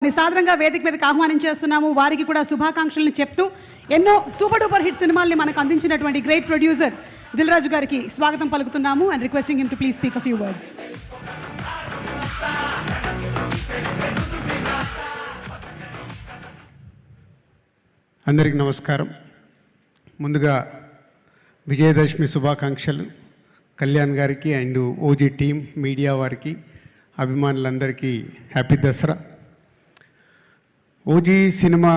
సాధారణంగా వేదిక మీదకి ఆహ్వానించేస్తున్నాము. వారికి కూడా శుభాకాంక్షలను చెప్తూ ఎన్నో సూపర్ డూపర్ హిట్ సినిమాల్ని మనకు అందించినటువంటి గ్రేట్ ప్రొడ్యూసర్ దిల్ రాజు గారికి స్వాగతం పలుకుతున్నాము and requesting him to please speak a few words. అందరికీ నమస్కారం. ముందుగా విజయదశమి శుభాకాంక్షలు కళ్యాణ్ గారికి అండ్ ఓజీ టీం, మీడియా వారికి, అభిమానులందరికీ happy Dasara. OG cinema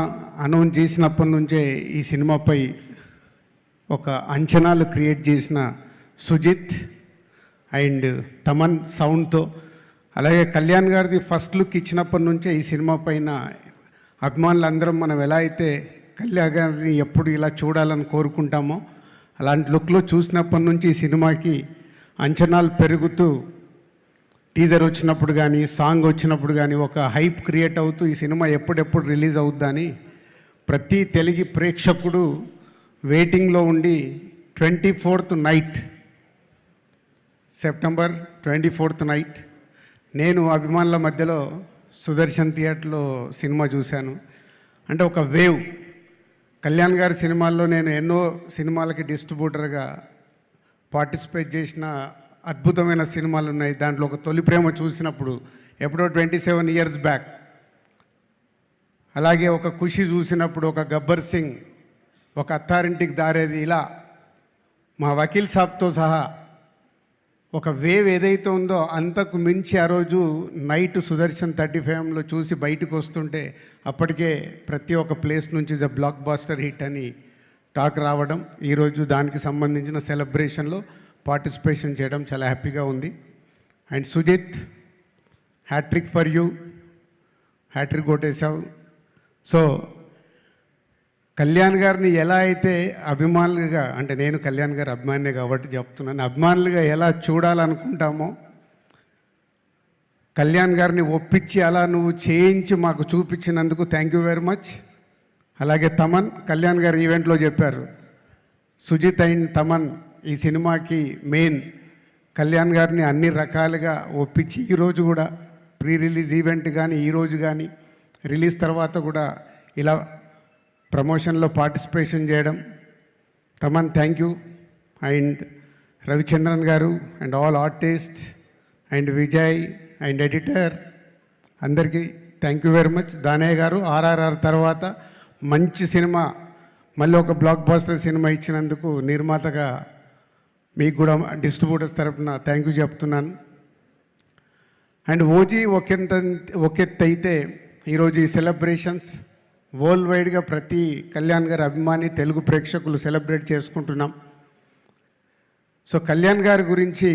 announce చేసినప్పటి నుంచే ఈ సినిమాపై ఒక అంచనాలు క్రియేట్ చేసిన సుజిత్ అండ్ తమన్ సౌండ్తో, అలాగే కళ్యాణ్ గారిది ఫస్ట్ లుక్ ఇచ్చినప్పటి నుంచే ఈ సినిమా పైన అభిమానులందరం మనం ఎలా అయితే కళ్యాణ్ గారిని ఎప్పుడు ఇలా చూడాలని కోరుకుంటామో అలాంటి లుక్లో చూసినప్పటి నుంచి ఈ సినిమాకి అంచనాలు పెరుగుతూ టీజర్ వచ్చినప్పుడు కానీ, సాంగ్ వచ్చినప్పుడు కానీ ఒక హైప్ క్రియేట్ అవుతూ ఈ సినిమా ఎప్పుడెప్పుడు రిలీజ్ అవుద్దని ప్రతి తెలుగు ప్రేక్షకుడు వెయిటింగ్లో ఉండి 24th night, September 24th night నేను అభిమానుల మధ్యలో సుదర్శన్ థియేటర్లో సినిమా చూశాను. అంటే ఒక వేవ్. కళ్యాణ్ గారి సినిమాల్లో నేను ఎన్నో సినిమాలకి డిస్ట్రిబ్యూటర్గా పార్టిసిపేట్ చేసిన అద్భుతమైన సినిమాలు ఉన్నాయి. దాంట్లో ఒక తొలి ప్రేమ చూసినప్పుడు ఎప్పుడో 27 years బ్యాక్, అలాగే ఒక ఖుషి చూసినప్పుడు, ఒక గబ్బర్ సింగ్, ఒక అత్తారింటికి దారేది, ఇలా మా వకీల్ సాబ్తో సహా ఒక వేవ్ ఏదైతే ఉందో అంతకు మించి ఆ రోజు నైట్ సుదర్శన్ 35లో చూసి బయటకు వస్తుంటే అప్పటికే ప్రతి ఒక్క ప్లేస్ నుంచి is a blockbuster hit అని టాక్ రావడం, ఈరోజు దానికి సంబంధించిన సెలబ్రేషన్లో పార్టిసిపేషన్ చేయడం చాలా హ్యాపీగా ఉంది. And Sujeeth, hattrick for you, hattrick కొట్టేశావు. సో కళ్యాణ్ గారిని ఎలా అయితే అభిమానులుగా, అంటే నేను కళ్యాణ్ గారి అభిమానినే కాబట్టి చెప్తున్నాను, అభిమానులుగా ఎలా చూడాలనుకుంటామో కళ్యాణ్ గారిని ఒప్పించి అలా నువ్వు చేయించి మాకు చూపించినందుకు థ్యాంక్ యూ వెరీ మచ్. అలాగే తమన్, కళ్యాణ్ గారు ఈవెంట్లో చెప్పారు, సుజిత్ అండ్ తమన్ ఈ సినిమాకి మెయిన్. కళ్యాణ్ గారిని అన్ని రకాలుగా ఒప్పించి ఈరోజు కూడా ప్రీ రిలీజ్ ఈవెంట్ కానీ, ఈరోజు కానీ, రిలీజ్ తర్వాత కూడా ఇలా ప్రమోషన్లో పార్టిసిపేషన్ చేయడం. Thaman thank you. And Ravichandran గారు and all artist and Vijay and editor అందరికీ thank you very much. Danayya గారు RRR తర్వాత మంచి సినిమా, మళ్ళీ ఒక బ్లాక్ బాస్టర్ సినిమా ఇచ్చినందుకు నిర్మాతగా మీకు కూడా డిస్ట్రిబ్యూటర్స్ తరఫున థ్యాంక్ యూ చెప్తున్నాను. అండ్ ఓజీ ఒకెత్తు అయితే ఈరోజు ఈ సెలబ్రేషన్స్ వరల్డ్ వైడ్గా ప్రతి కళ్యాణ్ గారి అభిమాని తెలుగు ప్రేక్షకులు సెలబ్రేట్ చేసుకుంటున్నాం. సో కళ్యాణ్ గారి గురించి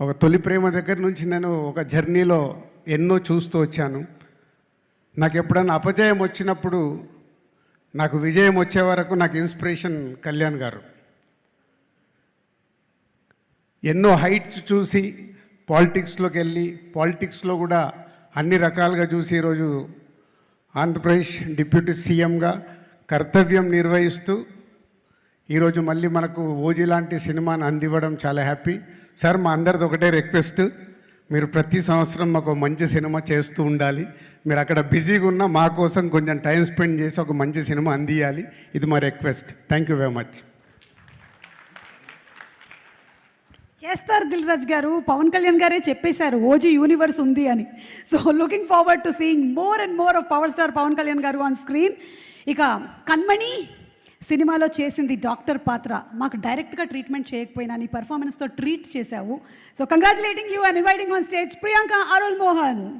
ఒక తొలి ప్రేమ దగ్గర నుంచి నేను ఒక జర్నీలో ఎన్నో చూస్తూ వచ్చాను. నాకు ఎప్పుడైనా అపజయం వచ్చినప్పుడు నాకు విజయం వచ్చే వరకు నాకు ఇన్స్పిరేషన్ కళ్యాణ్ గారు. ఎన్నో హైట్స్ చూసి పాలిటిక్స్లోకి వెళ్ళి, పాలిటిక్స్లో కూడా అన్ని రకాలుగా చూసి ఈరోజు ఆంధ్రప్రదేశ్ డిప్యూటీ సీఎంగా కర్తవ్యం నిర్వహిస్తూ ఈరోజు మళ్ళీ మనకు ఓజీ లాంటి సినిమాని అందివ్వడం చాలా హ్యాపీ. సార్, మా అందరిది ఒకటే రిక్వెస్ట్, మీరు ప్రతి సంవత్సరం మాకు మంచి సినిమా చేస్తూ ఉండాలి. మీరు అక్కడ బిజీగా ఉన్నా మా కోసం కొంచెం టైం స్పెండ్ చేసి ఒక మంచి సినిమా అందియాలి. ఇది మా request. Thank you very much. చేస్తారు దిల్ రాజు గారు. పవన్ కళ్యాణ్ గారే చెప్పేశారు ఓజీ యూనివర్స్ ఉంది అని. So looking forward to seeing more and more of power star Pawan Kalyan garu on screen. ఇక కన్మణి సినిమాలో చేసింది డాక్టర్ పాత్ర. మాకు డైరెక్ట్గా ట్రీట్మెంట్ చేయకపోయినా నీ పర్ఫార్మెన్స్తో ట్రీట్ చేశావు. So congratulating you and inviting on stage Priyanka Arul Mohan.